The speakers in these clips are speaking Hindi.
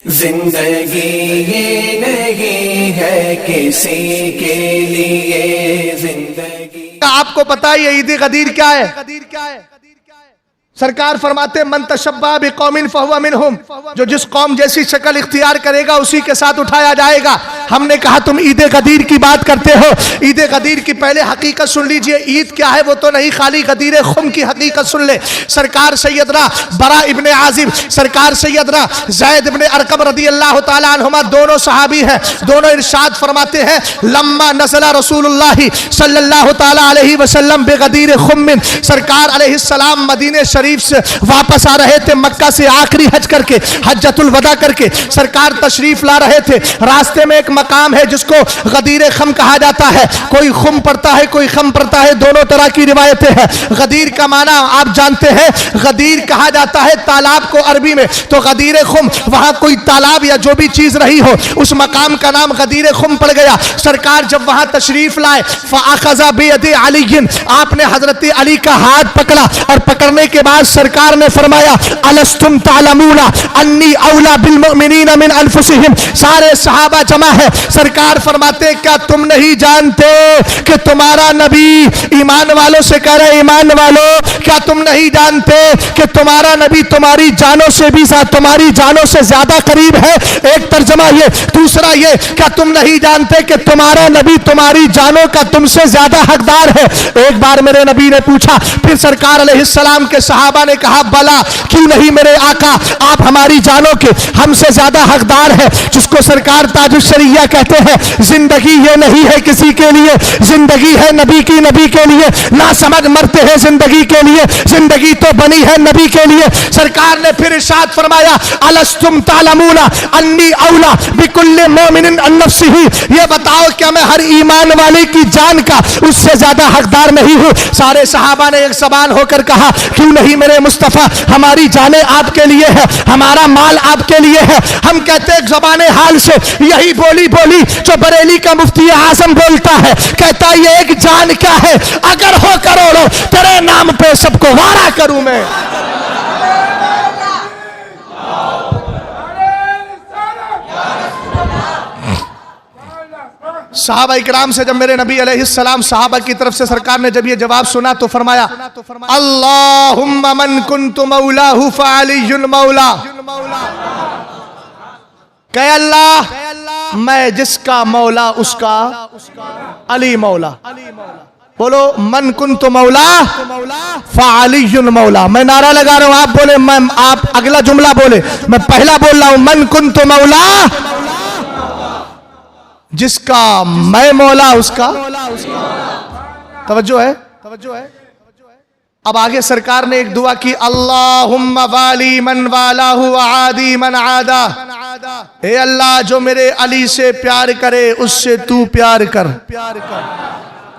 जिंदगी ये नहीं है किसी के लिए जिंदगी। आपको पता है ये ईद गदीर क्या है? सरकार फरमाते मन तशब्बा बिकौमिन फहुवा मिनहुम, जो जिस कौम जैसी शक्ल इख्तियार करेगा उसी के साथ उठाया जाएगा। हमने कहा तुम ईद गदीर की बात करते हो, ईद गदीर की पहले हकीकत सुन लीजिए। ईद क्या है वो तो नहीं, खाली गदीर खुम की हकीकत सुन ले। सरकार सैयदना बरा इब्ने आजिब, सरकार सैयदना ज़ैद इब्ने अरकम रदी अल्लाह तआला अन्हुमा दोनों सहाबी हैं। दोनों इरशाद फरमाते हैं लम्मा नज़ला रसूलुल्लाह सल्लल्लाहु तआला अलैहि वसल्लम बेगदीर खुम्मिन, सरकार अलैहिस्सलाम मदीने शरीफ से वापस आ रहे थे, मक्का से आखिरी हज करके, हज्जतुल वदा करके सरकार तशरीफ ला रहे थे। रास्ते में एक मकाम है जिसको गदीर खम कहा जाता है। कोई खुम पड़ता है, कोई खम पड़ता है, दोनों तरह की रिवायतें हैं। गदीर का माना आप जानते हैं, गदीर कहा जाता है तालाब को अरबी में, तो गदीर खुम वहां कोई तालाब या जो भी चीज रही हो उस मकाम का नाम गदीर खुम पड़ गया। सरकार जब वहां तशरीफ लाए फ़अख़ज़ा बियदि अलीय्यिन, आपने हजरत अली का हाथ पकड़ा और पकड़ने के बाद सरकार ने फरमाया अलस्तुम तालमूना अन्नी औला बिल मुमिनीना मिन अनफुसिहिम, सारे सहाबा जमा है। सरकार फरमाते क्या तुम नहीं जानते कि तुम्हारा नबी, ईमान वालों से कह रहे ईमान वालों, क्या तुम नहीं जानते कि तुम्हारा नबी तुम्हारी जानों से भी, तुम्हारी जानों से ज्यादा करीब है। एक तर्जमा ये, दूसरा ये, क्या तुम नहीं जानते कि तुम्हारा नबी तुम्हारी जानों का तुमसे ज्यादा हकदार है। एक बार मेरे नबी ने पूछा, फिर सरकार अलैहिस्सलाम के सहाबा ने कहा बला, क्यों नहीं मेरे आका, आप हमारी जानों के हमसे ज्यादा हकदार है। जिसको सरकार ताजुश्शरिया कहते हैं। जिंदगी ये नहीं है किसी के लिए, जिंदगी है नबी की, नबी के लिए। ना समझ मरते हैं जिंदगी के लिए, जिंदगी तो बनी है नबी के लिए। सरकार ने फिर इरशाद फरमाया अलस्तुम तालमूना अन्नी औला बिकुल्लि मोमिनिन अन नफ्सिही, ये बताओ क्या मैं हर ईमान वाले की जान का उससे ज्यादा हकदार नहीं हूं। सारे सहाबा ने एक सवाल होकर कहा क्यों नहीं मेरे मुस्तफा, हमारी जाने आपके लिए है, हमारा माल आपके लिए है। हम कहते हैं ज़बाने हाल से यही बोली बोली जो बरेली का मुफ्ती आजम बोलता है, कहता ये एक जान क्या है, अगर हो करोड़ों तेरे नाम पे सबको वारा करूं मैं। सहाबा इकराम से जब मेरे नबी अलैहिस्सलाम सहाबा की तरफ से सरकार ने जब ये जवाब सुना तो फरमाया अल्लाहुम्मा मन कुन्तु मौलाहु फ़अलियुल मौला, कह अल्लाह मैं जिसका मौला उसका अली मौला। बोलो मन कुन्तु मौला फ़अलियुल मौला। मैं नारा लगा रहा हूं, आप बोले, मैं आप अगला जुमला बोले, मैं पहला बोल रहा हूं मन कुन्तु मौला, जिसका मैं मौला उसका। तवज्जो है, तवज्जो है। अब आगे सरकार ने एक दुआ की अल्लाहुम्मा वाली मन वालाहु आदी मन आदा, हे अल्लाह जो मेरे अली से प्यार करे उससे तू प्यार कर,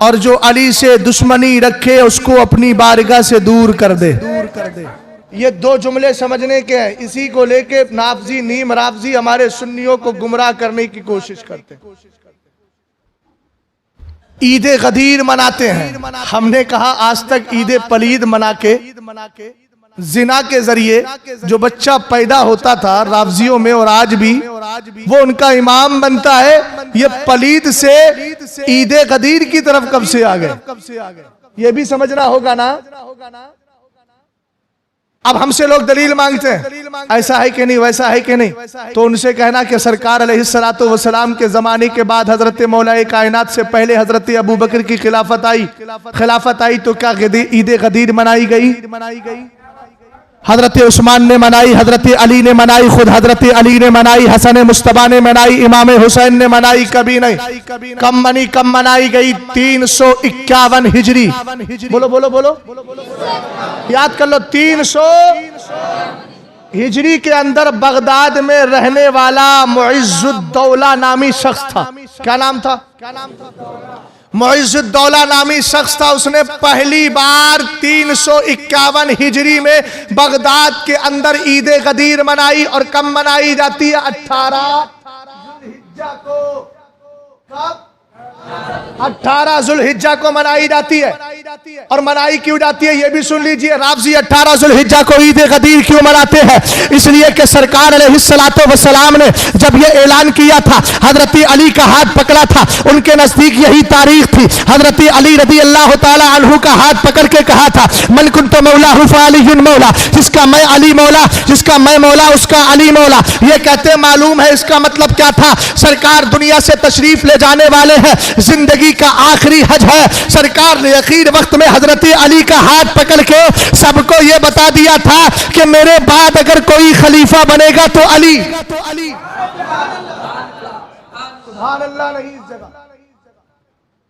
और जो अली से दुश्मनी रखे उसको अपनी बारगाह से दूर कर दे। ये दो जुमले समझने के हैं, इसी को लेके नाफजी नीम राफजी हमारे सुन्नियों को गुमराह करने की कोशिश करते हैं। ईद गदीर मनाते हैं, हमने कहा आज तक ईद पलीद मना के जिना के जरिए जो बच्चा पैदा होता था राफजियों में और आज भी वो उनका इमाम बनता है। ये पलीद से ईद गदीर की तरफ कब से आ गए, ये भी समझना होगा ना। अब हमसे लोग दलील मांगते हैं, ऐसा है कि नहीं, वैसा है कि नहीं, तो उनसे कहना कि सरकार अलैहिस्सलातु वस्सलाम के जमाने के बाद हजरत मौलाए कायनात से पहले हजरत अबू बकर की खिलाफत आई तो क्या ईद गदीर मनाई गई? हजरत उस्मान ने मनाई, हजरत अली ने मनाई, खुद हजरत अली ने मनाई, हसन मुस्तफा ने मनाई, इमाम हुसैन ने मनाई, कभी नहीं। कम मनाई गई 351 हिजरी। बोलो बोलो बोलो, याद कर लो, 300 हिजरी के अंदर बगदाद में रहने वाला मुइज़्ज़ुद्दौला नामी शख्स था। क्या नाम था? मुइज़्ज़ुद्दौला नामी शख्स था। उसने पहली बार 351 हिजरी में बगदाद के अंदर ईद गदीर मनाई, और कब मनाई जाती है? 18 ज़ुल्हिज्जा को। कब? 18 जुल्हिज्जा को मनाई जाती है। और मनाई क्यों जाती है ये भी सुन लीजिए। राफजी 18 जुल्हिज्जा को ईद गदीर क्यों मनाते हैं? इसलिए कि सरकार अलैहिस्सलातो वस्सलाम ने जब ये ऐलान किया था, हजरत अली का हाथ पकड़ा था, उनके नजदीक यही तारीख थी। हजरत अली रदी अल्लाह ताला अन्हु का हाथ पकड़ के कहा था, मन कुन्त मौलाहु फअलियुन मौला, जिसका मैं अली मौला, जिसका मैं मौला उसका अली मौला। ये कहते मालूम है इसका मतलब क्या था? सरकार दुनिया से तशरीफ ले जाने वाले हैं, जिंदगी का आखिरी हज है। सरकार ने आखिर वक्त में हजरत अली का हाथ पकड़ के सबको यह बता दिया था कि मेरे बाद अगर कोई खलीफा बनेगा तो अली। सुभान अल्लाह नहीं इस जगह,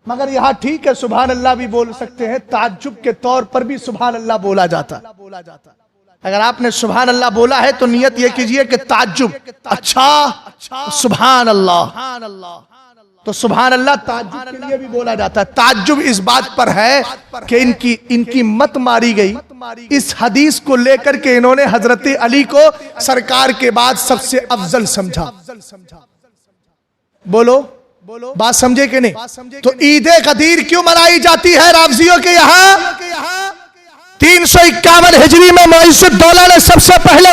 मगर यहां ठीक है सुभान अल्लाह भी बोल सकते हैं, ताज्जुब के तौर पर भी सुभान अल्लाह बोला जाता। अगर आपने सुभान अल्लाह बोला है तो नियत यह कीजिए कि ताज्जुब अच्छा सुभान अल्लाह, तो सुभान अल्लाह ताज्जुब के लिए भी बोला जाता है। ताज्जुब इस बात पर है कि इनकी मत मारी गई इस हदीस को लेकर के इन्होंने हजरत अली को सरकार के बाद सबसे अफजल समझा। बोलो बात समझे कि नहीं? तो ईद गदीर क्यों मनाई जाती है राफजियों के यहाँ? 351 हिजरी में मुइज़ुद्दौला ने सबसे पहले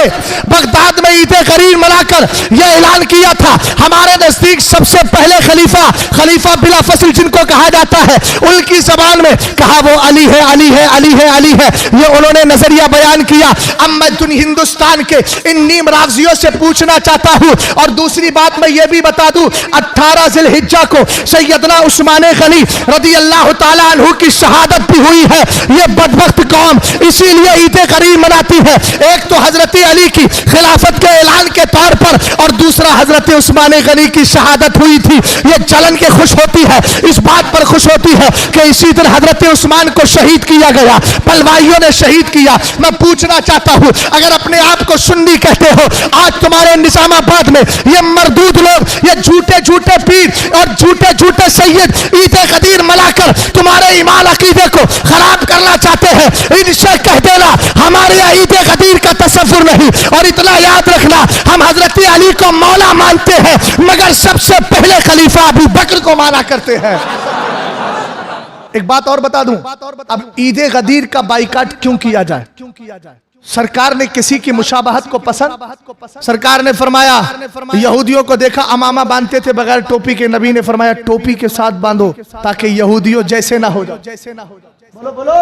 बगदाद में ईद गदीर मनाकर यह ऐलान किया था, हमारे नजदीक सबसे पहले खलीफा बिला फसल जिनको कहा जाता है, उनकी जबान में कहा वो अली है, अली है, अली है, अली है। ये उन्होंने नजरिया बयान किया। अब मैं हिंदुस्तान के इन नीम राफजियों से पूछना चाहता हूं, और दूसरी बात मैं ये भी बता दूं, 18 ज़िलहिज्जा को सैयदना उस्मान गनी रदी अल्लाह ताला अन्हु की शहादत भी हुई है। ये बदबख्त कौम इसीलिए ईद गदीर मनाती है। एक तो हजरत अली की खिलाफत के ऐलान के तौर पर, और दूसरा हजरत उस्मान गनी की शहादत हुई थी। ये जलन के खुश होती है, इस बात पर खुश होती है कि इसी दिन हजरत उस्मान को शहीद किया गया, पलवाइयों ने शहीद किया। मैं पूछना चाहता हूं, अगर अपने आप को सुन्नी कहते हो, आज तुम्हारे निजामाबाद में ये मरदूद लोग, ये झूठे झूठे पीर और झूठे झूठे सैयद ईद गदीर मनाकर तुम्हारे ईमान अकीदे को खराब करना चाहते हैं। इनसे कह देना हमारे यहाँ ईद गदीर का तसव्वुर नहीं। और इतना याद रखना, हम हजरत अली को मौला मानते हैं, मगर सबसे पहले खलीफा अबू बकर को माना करते हैं। एक बात और बता दूं, अब ईद गदीर का बाइकाट क्यों किया जाए? सरकार ने किसी की मुशाबहत को पसंद, सरकार ने फरमाया, यहूदियों को देखा अमामा बांधते थे बगैर टोपी के, नबी ने फरमाया टोपी के साथ बांधो ताकि यहूदियों जैसे ना हो जाओ। बोलो।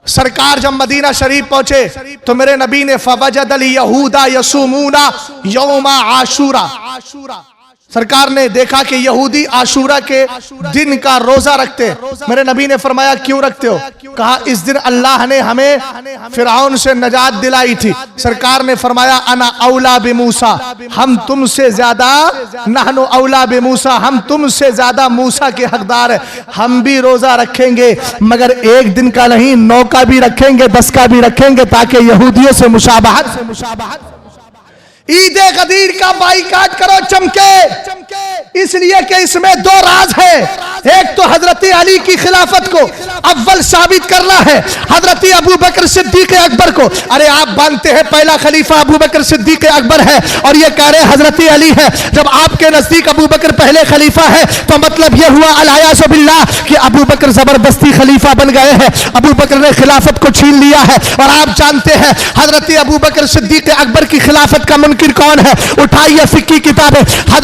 सरकार जब मदीना शरीफ पहुंचे तो मेरे नबी ने फवजदल यहूदा यसुमूना यौमा आशूरा, सरकार ने देखा कि यहूदी आशूरा के दिन का रोजा रखते हैं। मेरे नबी ने फरमाया क्यों रखते हो? कहा इस दिन अल्लाह ने हमें फिरौन से नजात दिलाई थी। सरकार ने फरमाया अना औला बिमूसा, हम तुमसे ज्यादा, नहनु औला बिमूसा, हम तुमसे ज्यादा मूसा के हकदार है। हम भी रोजा रखेंगे, मगर एक दिन का नहीं, 9 का भी रखेंगे, 10 का भी रखेंगे, ताकि यहूदियों से मुशाबहत। ईद गदीर का बाइकाट करो चमके, इसलिए कि इसमें 2 राज है। एक तो हजरत अली की खिलाफत को अव्वल साबित करना है, हजरत अबू बकर सिद्दीक अकबर को। अरे आप मानते हैं पहला खलीफा अबू बकर सिद्दीक अकबर है, और ये कह रहे हजरत अली है। जब आपके नजदीक अबू बकर पहले खलीफा है तो मतलब यह हुआ अल-आयाज़ु बिल्लाह कि अबू बकर जबरदस्ती खलीफा बन गए हैं, अबू बकर ने खिलाफत को छीन लिया है। और आप जानते हैं हजरत अबू बकर सिद्दीक अकबर की खिलाफत का मुनकिर कौन है? उठाइए फिक्की किताबें,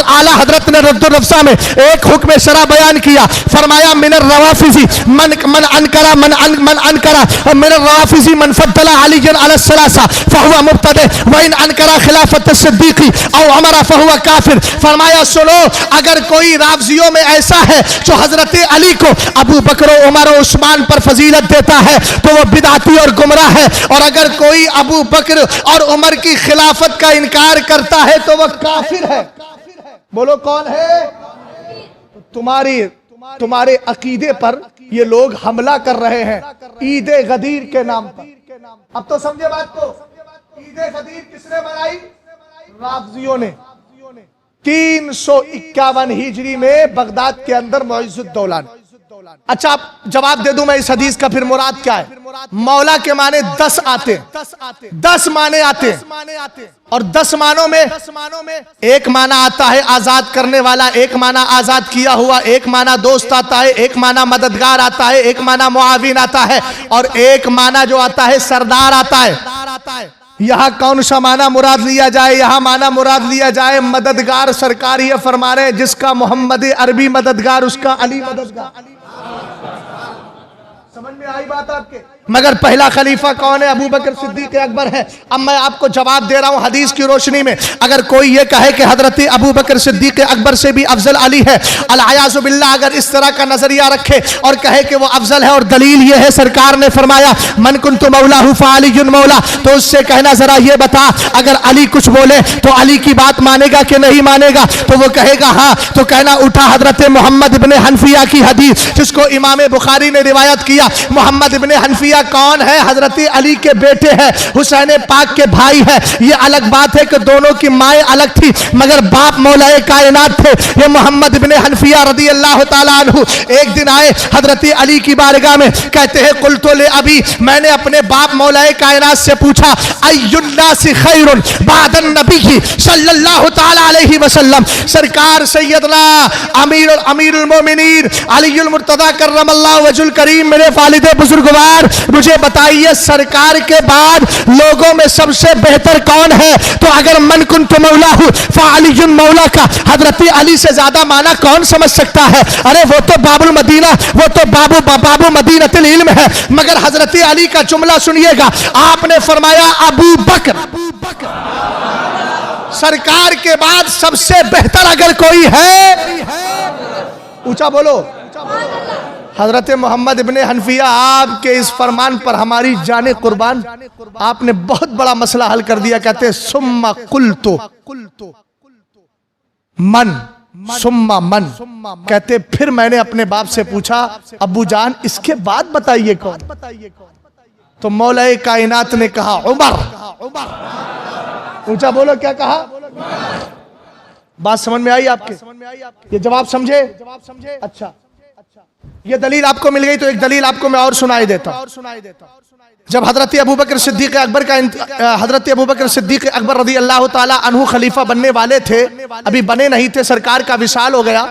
आला हजरत ने रद्दुल रफ्सा में एक हुक्म शरा बयान किया, फरमाया मिनर रवाफिजी मन अनकरा मिनर रवाफिजी मन फद्दला अलीजन अला सलासा फहुवा मुब्तदे व इन अनकरा खिलाफत सिद्दीकी औ उमर फहुवा काफिर। फरमाया सुनो, अगर कोई राफजियों में ऐसा है जो हजरत अली को अबू बकर उमर और उस्मान पर फजीलत देता है तो वो बिदअती और गुमराह है, और अगर कोई अबू बकर और उमर की खिलाफत का इनकार करता है तो वह काफिर है। बोलो कौन है? तुम्हारे अकीदे पर ये लोग हमला कर रहे हैं ईद गदीर के नाम पर। अब तो समझे बात को। ईद गदीर किसने मनाई? राफजियों ने। 351 हिजरी में बगदाद के अंदर मुइज़ुद्दौला ने। अच्छा जवाब दे दूं मैं इस हदीस का, फिर मुराद क्या है? मौला के माने 10 आते, 10 माने आते, और 10 मानों में एक माना आता है आजाद करने वाला, एक माना आजाद किया हुआ, एक माना दोस्त आता है, एक माना मददगार आता है, एक माना मुआविन आता है, और एक माना जो आता है सरदार आता है। यहां कौन सा माना मुराद लिया जाए? यहां माना मुराद लिया जाए मददगार। सरकार ये फरमा रहे हैं जिसका मोहम्मद अरबी मददगार उसका अली मददगार। समझ में आई बात आपके? मगर पहला खलीफा कौन है? अबू बकर सिद्दीक अकबर है। अब मैं आपको जवाब दे रहा हूं हदीस की रोशनी में। अगर कोई ये कहे कि हजरत अबू बकर सिद्दीक अकबर से भी अफजल अली है, अल-आयाज़ु बिल्लाह, अगर इस तरह का नजरिया रखे और कहे कि वो अफजल है, और दलील ये है सरकार ने फरमाया मन कुन्तु मौलाहु फअलियुन मौला, तो उससे कहना जरा ये बता अगर अली कुछ बोले तो अली की बात मानेगा कि नहीं मानेगा? तो वो कहेगा हाँ, तो कहना उठा हजरत मोहम्मद इब्ने हनफिया की हदीस जिसको इमाम बुखारी ने रिवायत किया। मोहम्मद इब्ने हनफिया कौन है? हजरत अली के बेटे हैं, हुसैन पाक के भाई है। ये अलग बात है कि दोनों की माएं अलग थी मगर बाप मौलाए कायनात थे। ये मोहम्मद इब्ने हनफिया रदी अल्लाह ताला अन्हु एक दिन आए हजरत अली की बारगाह में, कहते हैं कुल्तु ले अबी, मैंने अपने बाप मौलाए कायनात से पूछा अय्युन्नासि खैरुन बादन नबी सल्लल्लाहु ताला अलैहि वसल्लम। सरकार सैयदना अमीरुल मोमिनीन अलीउल मुर्तजा कर्रमल्लाहु वजहुल करीम, मेरे वालिद बुजुर्गवार, मुझे बताइए सरकार के बाद लोगों में सबसे बेहतर कौन है? तो अगर मन कुन्तु मौलाहु फअलियुन मौला का हजरत अली से ज्यादा माना कौन समझ सकता है? अरे वो तो बाबुल मदीना, वो तो बाबू मदीनतुल इल्म है। मगर हजरत अली का जुमला सुनिएगा, आपने फरमाया अबू बकर, सरकार के बाद सबसे बेहतर अगर कोई है, ऊंचा बोलो, हजरत मोहम्मद इब्ने हनफिया, आपके इस फरमान पर हमारी जाने कुर्बान। आपने बहुत बड़ा मसला हल कर दिया। कहते सुम्मा कुल्तु मन, सुम्मा मन, कहते फिर मैंने अपने बाप से पूछा अब्बू जान इसके बाद बताइए कौन? तो मौलाए कायनात ने कहा उमर। ऊंचा बोलो, क्या कहा? बात समझ में आई आपके? ये जवाब समझे? अच्छा, ये दलील आपको मिल गई तो एक दलील आपको मैं और सुनाई देता हूं। जब हजरत अबू बकर सिद्दीक अकबर का हजरत अबू बकर सिद्दीक अकबर रदी अल्लाह ताला अन्हु खलीफा बनने वाले थे, अभी बने नहीं थे, सरकार का विसाल हो गया,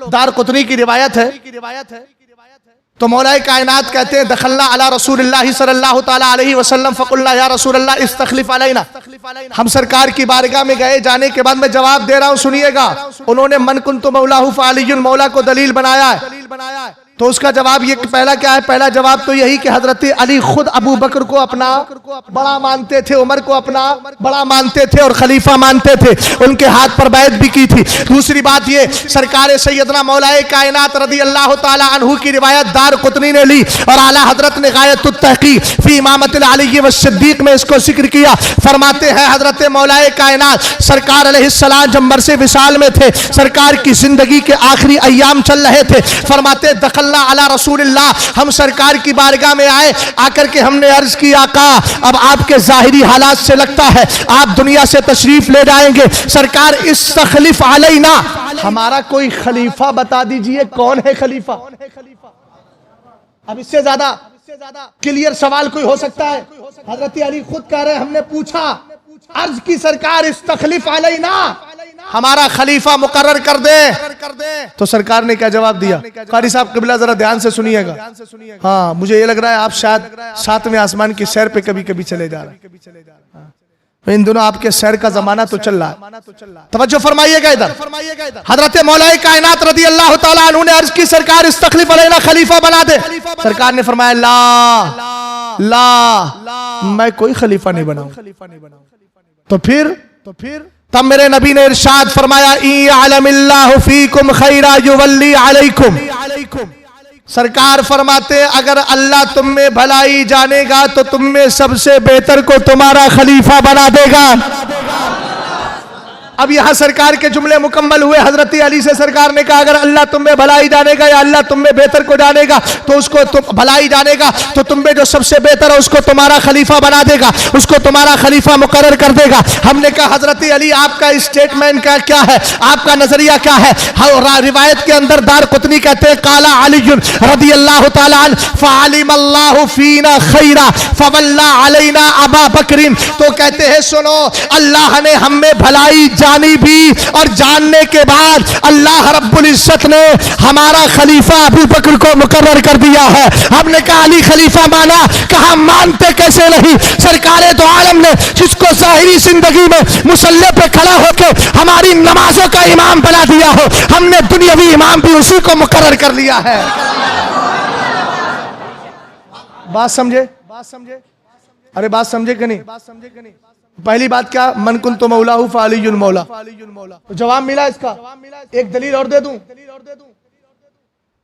दार कुतनी की रिवायत है। तो मौलाए कायनात कहते हैं दखलना अला रसूलिल्लाह सल्लल्लाहु ताला अलैहि वसल्लम फकुल्ना या रसूलल्लाह इस्तखलिफ अलैना, हम सरकार की बारगाह में गए। जाने के बाद मैं जवाब दे रहा हूं, सुनिएगा। उन्होंने मन कुन्तु मौलाहु फअलियुन मौला को दलील बनाया है। तो उसका जवाब ये पहला क्या है? पहला जवाब तो यही कि हजरत अली खुद अबू बकर को अपना बड़ा मानते थे, उमर को अपना बड़ा मानते थे और खलीफा मानते थे, उनके हाथ पर बैत भी की थी। दूसरी बात ये, सरकार सैयदना मौलाए कायनात रदी अल्लाह ताला अन्हु की रिवायत दार कुतनी ने ली और आला हजरत ने गायतुत तहकीक फी इमामतिल अली व सिद्दीक में इसको जिक्र किया। फरमाते हैं हजरत मौलाए कायनात सरकार अलैहिस्सलाम जब मरसे विसाल में थे, सरकार की जिंदगी के आखिरी अय्याम चल रहे थे, फरमाते दखल अला रसूलिल्लाह, हम सरकार की बारगाह में आए, आकर के हमने अर्ज की आका अब आपके जाहिरी हालात से लगता है आप दुनिया से तशरीफ ले जाएंगे, सरकार इस्तखलिफ अलैना, हमारा कोई खलीफा बता दीजिए। कौन है खलीफा? अब इससे ज्यादा क्लियर सवाल कोई हो सकता है? हजरत अली खुद कह रहे हमने पूछा, अर्ज की सरकार इस्तखलिफ अलैना, हमारा खलीफा मुकर्रर कर दे। तो सरकार ने क्या जवाब दिया? कारी साहब कबिला जरा ध्यान से सुनिएगा। हाँ, मुझे ये लग रहा है आप शायद 7वें आसमान की सैर पे कभी कभी चले जा रहे हैं। इन दोनों आपके सैर का जमाना तो चल रहा है। तवज्जो फरमाइएगा इधर। हजरत मौलाए कायनात रदी अल्लाह ताला अन्हु ने अर्ज की सरकार इस्तखलिफ अलैना, खलीफा बना दे। सरकार ने फरमाया ला, मैं कोई खलीफा नहीं बनाऊं। तो फिर तब मेरे नबी ने इरशाद फरमाया इअलमिल्लाहु फीकुम खैरा युवल्ली अलैकुम, सरकार फरमाते अगर अल्लाह तुम में भलाई जानेगा तो तुम में सबसे बेहतर को तुम्हारा खलीफा बना देगा। अब यहाँ सरकार के जुमले मुकम्मल हुए। हजरत अली से सरकार ने कहा, अगर अल्लाह तुम में भलाई जानेगा या अल्लाह तुम में बेहतर को जानेगा तो उसको तुम भलाई जानेगा तो तुम में जो सबसे बेहतर है उसको तुम्हारा खलीफा बना देगा, उसको तुम्हारा खलीफा मुकर्रर कर देगा। हमने कहा, हजरत अली आपका स्टेटमेंट का क्या है, आपका नजरिया क्या है? रिवायत के अंदर दारकुतनी कहते हैं, काला अली रदियल्लाहु ताला अन्हु फ़अलिम अल्लाहु फीना खैरा फवल्ला अलैना अबा बकरिन। तो कहते हैं, सुनो, अल्लाह ने हम में भलाई जानी भी और जानने के बाद अल्लाह रब्बुल इज्जत ने हमारा खलीफा अबू बकर को मुकर्रर कर दिया है। हमने कहा, अली खलीफा माना, कहा मानते कैसे नहीं? सरकारे तो आलम ने जिसको ज़ाहिरी जिंदगी में मुसल्ले पे खड़ा होकर हमारी नमाजों का इमाम बना दिया हो, हमने दुनियावी इमाम भी उसी को मुकर्रर कर लिया है। बात समझे? अरे बात समझे कि नहीं? पहली बात क्या, मन कुन तो मौला हूं फ़अलियुल मौला। तो जवाब मिला इसका। एक दलील और दे दूं।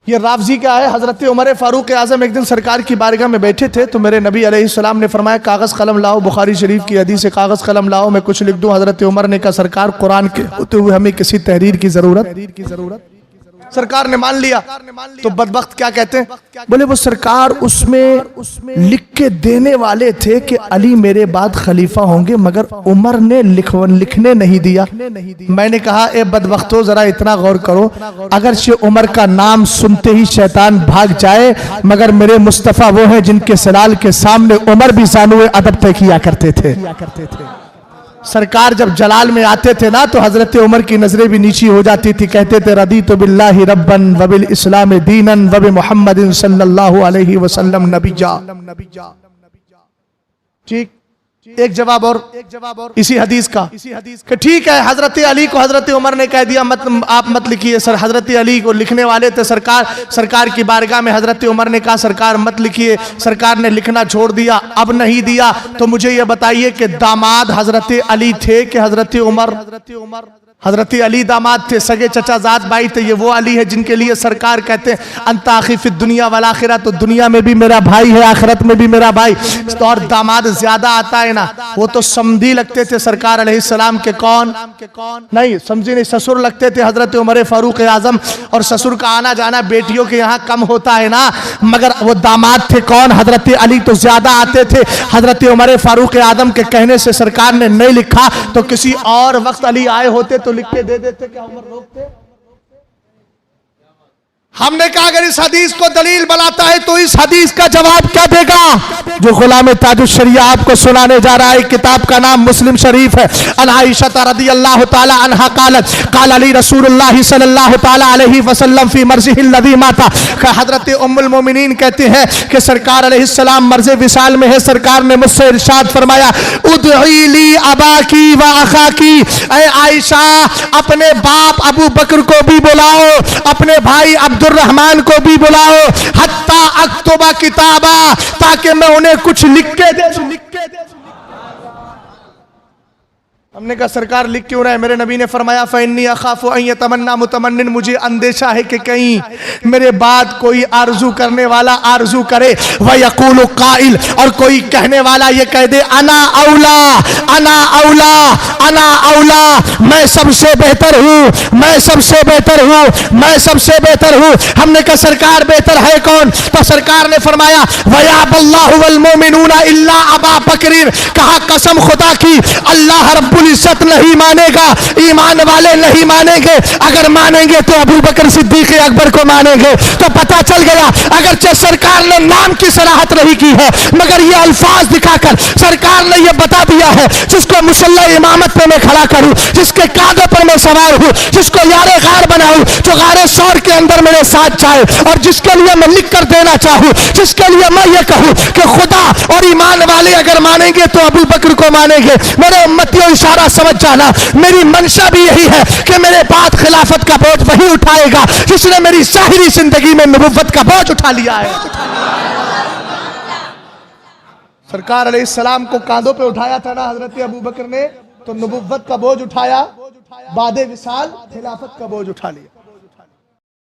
ये राफ़ज़ी क्या है? हजरत उमर फारूक आज़म एक दिन सरकार की बारगाह में बैठे थे तो मेरे नबी अलैहिस्सलाम ने फरमाया, कागज़ कलम लाओ। बुखारी शरीफ की हदीस है, कागज़ कलम लाओ, मैं कुछ लिख दूं। हजरत उमर ने कहा, सरकार, कुरान के होते हुए हमें किसी तहरीर की जरूरत। सरकार ने मान लिया। तो बदबख्त क्या कहते हैं? बोले वो सरकार उसमें लिख के देने वाले थे कि अली मेरे बाद खलीफा होंगे, मगर उमर ने लिखने नहीं दिया। मैंने कहा, ए बदबख्तो, जरा इतना गौर करो, अगर से उमर का नाम सुनते ही शैतान भाग जाए, मगर मेरे मुस्तफ़ा वो है जिनके सलाल के सामने उमर भी सानुए अदब तय किया करते थे। सरकार जब जलाल में आते थे ना तो हजरत उमर की नजरें भी नीची हो जाती थी। कहते थे, रदीतु बिल्लाहि रब्बन व बिल इस्लाम दीनन व बि मुहम्मदिन सल्लल्लाहु अलैहि वसल्लम नबिय्या। ठीक, एक जवाब और इसी हदीस का कि ठीक है, हजरत अली को हजरत उमर ने कह दिया, मत आप मत लिखिए। सर हजरत अली को लिखने वाले थे। सरकार की बारगाह में हजरत उमर ने कहा, सरकार मत लिखिए। सरकार ने लिखना छोड़ दिया। अब नहीं दिया तो मुझे ये बताइए कि दामाद हजरत अली थे कि हजरत उमर? हजरत अली दामाद थे, सगे चचाजाद भाई थे। ये वो अली है जिनके लिए सरकार कहते हैं, अंता आखी फिद दुनिया वल आखिरा, तो दुनिया में भी मेरा भाई है, आखिरत में भी मेरा भाई। तो और दामाद ज्यादा आता है ना, वो तो समधी लगते थे सरकार अलैहिस्सलाम के। कौन नहीं, समझी नहीं, ससुर लगते थे हजरत उमर फारूक आजम। और ससुर का आना जाना बेटियों के यहाँ कम होता है ना, मगर वो दामाद थे कौन? हजरत अली तो ज्यादा आते थे। हजरत उमर फारूक आजम के कहने से सरकार ने नहीं लिखा, तो किसी और वक्त अली आए होते तो लिख के दे देते। क्या उमर रोकते? हमने कहा, अगर इस हदीस को दलील बनाता है तो इस हदीस का जवाब क्या देगा? जो गुलाम ताजुश शरिया आपको सुनाने जा रहा है, किताब का नाम मुस्लिम शरीफ है। अन आयशा रदियल्लाहु ताला अन्हा क़ालत क़ाल अली रसूलुल्लाह सल्लल्लाहु ताला अलैहि वसल्लम फी मर्ज़िहिल लज़ी माता। हजरत उम्मुल मोमिनीन कहते हैं कि सरकार अलैहिस्सलाम मर्ज़े विसाल में है। सरकार ने मुझसे इरशाद फरमाया, उदई ली अबाकी व अखाकी। ऐ आयशा, अपने बाप अबू बकर को भी बुलाओ, अपने भाई अब्दुर्रहमान को भी बुलाओ, हत्ता अक्तुबा किताबा, ताकि मैं उन्हें कुछ लिख के दे दूं। हमने कहा, सरकार लिख क्यों रहा है? मेरे नबी ने फरमाया, फ़इन्नी अखाफ़ु अन यतमन्ना मुतमन्निन, मुझे अंदेशा है कि कहीं मेरे बाद कोई आरजू करने वाला आरजू करे। व यक़ूलु क़ाइल, और कोई कहने वाला ये कह दे, अना औला अना औला अना औला, मैं सबसे बेहतर हूँ, मैं सबसे बेहतर हूँ, मैं सबसे बेहतर हूँ। हमने कहा, सरकार बेहतर है कौन? तो सरकार ने फरमाया, वयाबल्लाहु वल मोमिनूना इल्ला अबा बकर। कहा, कसम खुदा की, अल्लाह रब्बुल इज्जत नहीं मानेगा, ईमान वाले नहीं मानेंगे। अगर मानेंगे तो अबू बकर सिद्दीक अकबर को मानेंगे। तो पता चल गया, अगर सरकार ने नाम की सराहत नहीं की है, मगर ये अल्फाज दिखाकर सरकार ने ये बता दिया है, जिसको मुसल्ला इमामत पे मैं खड़ा करूं, जिसके कांधों पर मैं सवार हूं, जिसको यारे गार बनाऊं, जो गारे सौर के अंदर मेरे साथ जाए, और जिसके लिए मैं लिख कर देना चाहूं, जिसके लिए मैं ये कहूं कि खुदा और ईमान वाले अगर मानेंगे तो अबू बकर को मानेंगे। मेरे उम्मतियों, इशारा समझ जाना, मेरी मंशा भी यही है कि मेरे बाद खिलाफत का बोझ वही उठाएगा जिसने मेरी ज़ाहिरी जिंदगी में नबुव्वत का बोझ उठा लिया है। सरकार अलैहिस्सलाम को कांधों पे उठाया था ना हजरत अबू बकर ने, तो नबुव्वत का बोझ उठाया, बादे विसाल खिलाफत का बोझ उठा लिया।